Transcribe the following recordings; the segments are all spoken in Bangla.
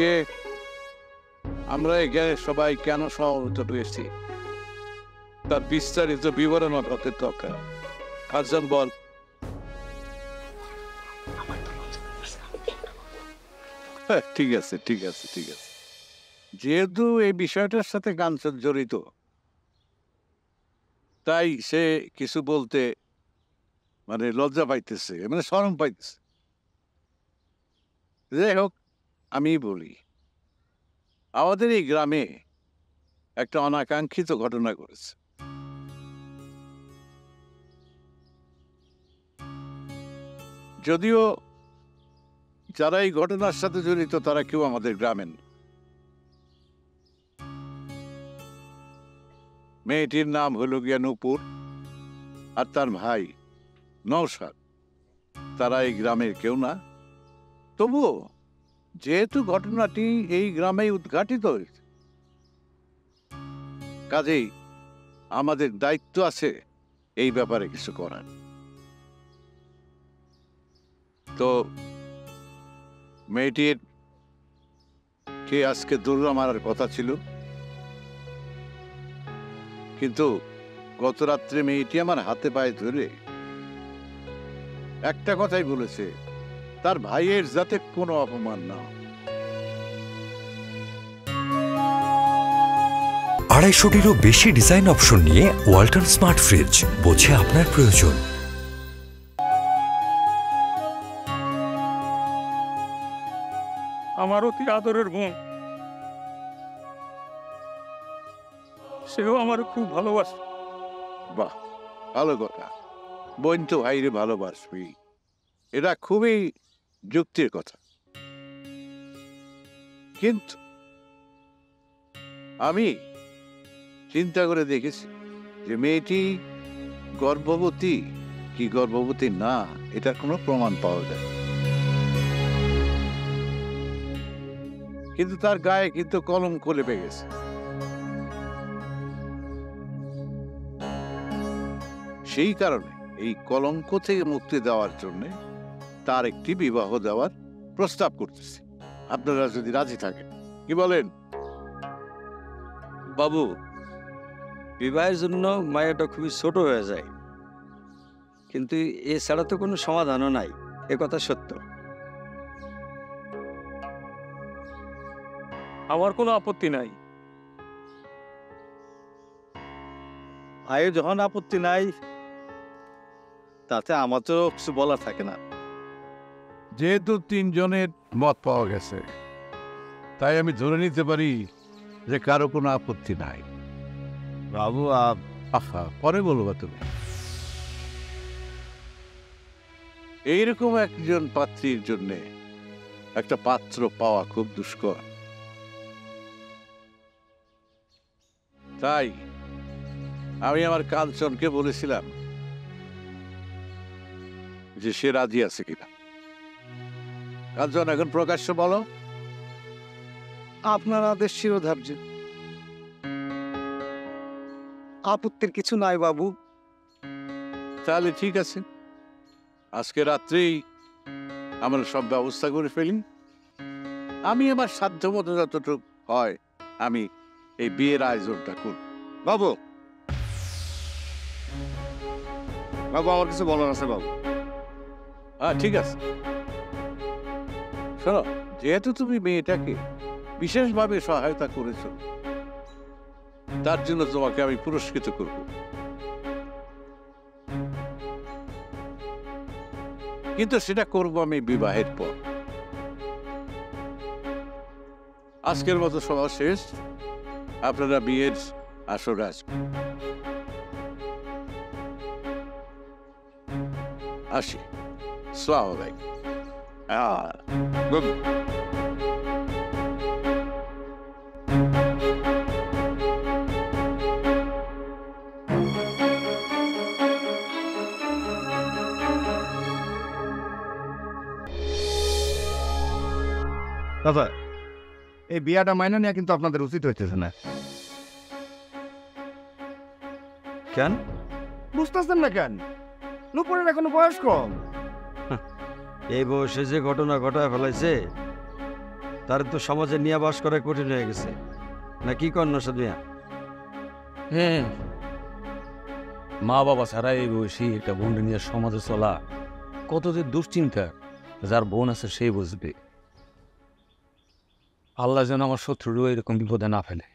আজকে আমরা এখানে সবাই কেন সমবেত হয়েছি তার বিস্তারিত বিবরণ হতে দরকার। কাঞ্চন বল। হ্যাঁ, ঠিক আছে ঠিক আছে ঠিক আছে। যেহেতু এই বিষয়টার সাথে কাঞ্চন জড়িত, তাই সে কিছু বলতে মানে লজ্জা পাইতেছে, মানে শরম পাইতেছে। যাই হোক, আমি বলি, আমাদের এই গ্রামে একটা অনাকাঙ্ক্ষিত ঘটনা ঘটেছে। যদিও যারা এই ঘটনার সাথে জড়িত তারা কেউ আমাদের গ্রামের না। মেয়েটির নাম হলো গিয়া নূপুর, আর তার ভাই নওশাদ। তারা এই গ্রামের কেউ না। তবুও যেহেতু ঘটনাটি এই গ্রামে উদ্ঘাটিত হয়েছে, কাজেই আমাদের দায়িত্ব আছে এই ব্যাপারে কিছু করার। তো মেয়েটির কে আজকে দুর্গা মারার কথা ছিল, কিন্তু গত রাত্রে মেয়েটি আমার হাতে পায়ে ধরে একটা কথাই বলেছে, তার ভাইয়ের যাতে কোনো অপমান না হয়। 250-টিরও বেশি ডিজাইন অপশন নিয়ে ওয়ালটন স্মার্ট ফ্রিজ, বোঝে আপনার প্রয়োজন। আমার অতি আদরের বোন, সেও আমার খুব ভালোবাসে। বাহ, ভালো কথা। বোন তো ভাইরে ভালোবাসবি, এটা খুবই যুক্তির কথা। কিন্তু আমি চিন্তা করে দেখেছি যে মেয়েটি গর্ভবতী কি গর্ভবতী না, এটার কোনো প্রমাণ পাওয়া যায়, কিন্তু তার গায়ে কিন্তু কলঙ্ক লেগে গেছে। সেই কারণে এই কলঙ্ক থেকে মুক্তি দেওয়ার জন্য তার একটি বিবাহ দেওয়ার প্রস্তাব করতেছি, আপনারা যদি রাজি থাকেন। কি বলেন? বাবু, বিবাহের জন্য মায়াটা খুবই ছোট হয়ে যায়, কিন্তু এছাড়া তো কোনো সমাধানও নাই, এ কথা সত্য। আমার কোনো আপত্তি নাই। আয়ে যখন আপত্তি নাই, তাতে আমার তো কিছু বলার থাকে না। যেহেতু তিনজনের মত পাওয়া গেছে, তাই আমি ধরে নিতে পারি যে কারো কোনো আপত্তি নাই। বাবু, আহা, পরে বলবো। তুমি এইরকম একজন পাত্রীর জন্য একটা পাত্র পাওয়া খুব দুষ্কর। তাই আমি আমার কাঞ্চনকে বলেছিলাম যে সে রাজি আছে কিনা। কাঞ্চন, এখন প্রকাশ্য বলো। আপনার আদেশ শিরোধার্য। আপত্তির কিছু নাই বাবু। তাহলে ঠিক আছে, আজকে রাত্রেই আমরা সব ব্যবস্থা করে ফেলি। আমি আমার সাধ্য মতো যতটুকু হয় আমি এই বিয়ের আয়োজনটা করব। বাবু, বাবু আমার কিছু বলার আছে বাবু। হ্যাঁ, ঠিক আছে। শোনো, যেহেতু তুমি মেয়েটাকে বিশেষভাবে সহায়তা করেছ, তার জন্য তোমাকে আমি পুরস্কৃত করব। কিন্তু সেটা করব আমি বিবাহের পর। আজকের মতো সভা শেষ, আপনারা বিয়ের আসরে আসবেন। আসি। আসসালামু আলাইকুম। দাদা, এই বিয়াটা মাইনা নেওয়া কিন্তু আপনাদের উচিত হইতেছে না। কেন বুঝতেছেন না কেন? নুপুরের এখনো বয়স কম। এই বয়সে যে ঘটনা ঘটায় ফেলাইছে তার তো সমাজে নিয়ে বাস করা কঠিন হয়ে গেছে, না কি কর নসাদ মিয়া? হ্যাঁ, মা বাবা ছাড়া এই বয়সী একটা বোন নিয়ে সমাজে চলা কত যে দুশ্চিন্তা, যার বোন আছে সেই বুঝবে। আল্লাহ যেন আমার শত্রুরও এরকম বিপদে না ফেলে।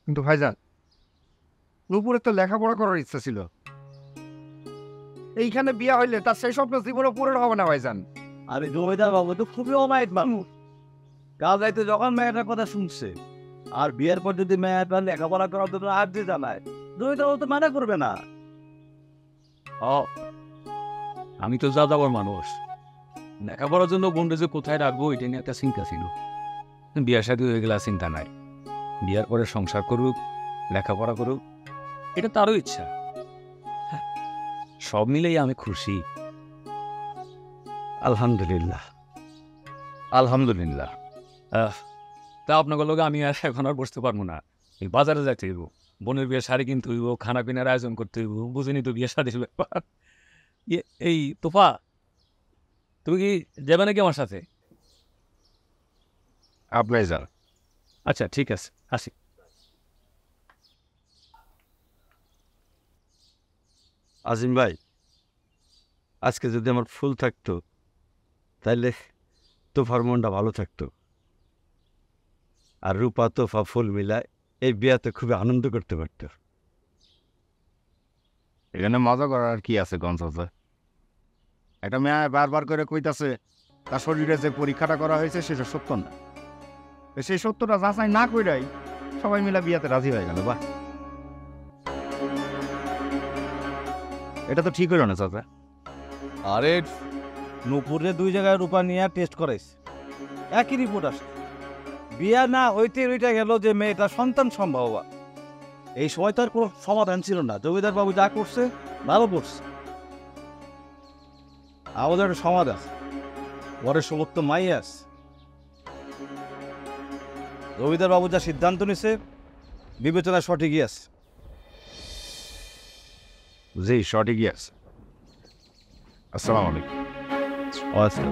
কিন্তু ভাইজান, নুপুরের তো লেখাপড়া করার ইচ্ছা ছিল, এইখানে বিয়া হইলে তার সেই স্বপ্ন জীবনে পূরণ হবে না ভাইজান। আরে জমিদার বাবু তো খুবই অমায়িক মানুষ। কাল যাইতে যখন মেয়েটার কথা শুনছে, আর বিয়ের পর যদি মেয়েটা লেখাপড়া করার জন্য আর্জি জানায়, জমিদার বাবু তো মানা করবে না। আমি তো যা যাবার মানুষ, লেখাপড়ার জন্য বোনটা যে কোথায় রাখবো এটা নিয়ে একটা চিন্তা ছিল। বিয়ার সাথে হয়ে গেলে চিন্তা নাই, বিয়ার পরে সংসার করুক, লেখাপড়া করুক, এটা তারও ইচ্ছা। হ্যাঁ, সব মিলেই আমি খুশি। আলহামদুলিল্লাহ। আলহামদুলিল্লাহ। তা আপনাদের লোক আমি আর এখন আর বসতে পারবো না, এই বাজারে যাইতে হইব, বোনের বিয়ের শাড়ি কিনতে হইব, খানা পিনার আয়োজন করতে হইব, বুঝিনি তো বিয়ের শাড়ির ব্যাপার। এই তোফা, তুমি কি যাবে নাকি আমার সাথে? আপনাই যান। আচ্ছা ঠিক আছে, আসি। আজিম ভাই, আজকে যদি আমার ফুল থাকতো তাইলে তোফার মনটা ভালো থাকতো, আর রূপা তোফা ফুল মিলায় এই বিয়াতে খুবই আনন্দ করতে পারতো। এখানে মজা করার আর কি আছে গঞ্জাজা? একটা মেয়ে বারবার করে কইতাছে তার শরীরে যে পরীক্ষাটা করা হয়েছে সেটা সত্য না, সেই সত্যটা যাচাই না কইরাই সবাই মিলে বিয়াতে রাজি হয়ে গেল। বাহ, এটা তো ঠিক হইল না চাচা। আরে নূপুরে 2 জায়গায় রূপা নিয়ে টেস্ট করাইছে, একই রিপোর্ট আসে। বিয়া না হইতে ওইটা গেল যে মেয়েটা সন্তান সম্ভাবনা। এই সময় তার কোনো সমাধান ছিল না। জমিদার বাবু যা করছে ভালো করছে, আমাদের একটা সমাজ আছে, ঘরের সমস্ত মাই আছে। জমিদার বাবু যা সিদ্ধান্ত নিছে বিবেচনা সঠিকই আছে। জি, সঠিকই আছে। আসসালামু আলাইকুম। আচ্ছা।